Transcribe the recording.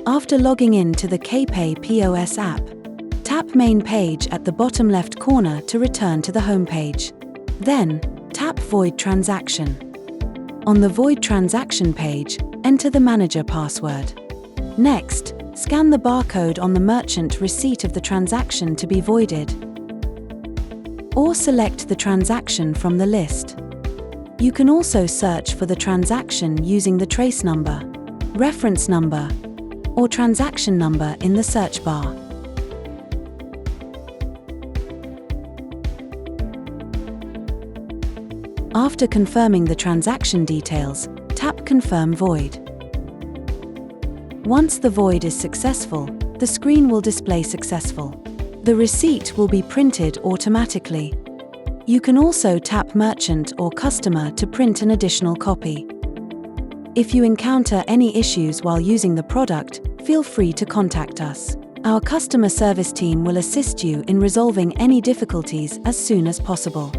After logging in to the KPay POS app, tap Main Page at the bottom left corner to return to the home page. Then, tap Void Transaction. On the Void Transaction page, enter the manager password. Next, scan the barcode on the merchant receipt of the transaction to be voided, or select the transaction from the list. You can also search for the transaction using the trace number, reference number, or transaction number in the search bar. After confirming the transaction details, tap Confirm Void. Once the void is successful, the screen will display successful. The receipt will be printed automatically. You can also tap Merchant or Customer to print an additional copy. If you encounter any issues while using the product, feel free to contact us. Our customer service team will assist you in resolving any difficulties as soon as possible.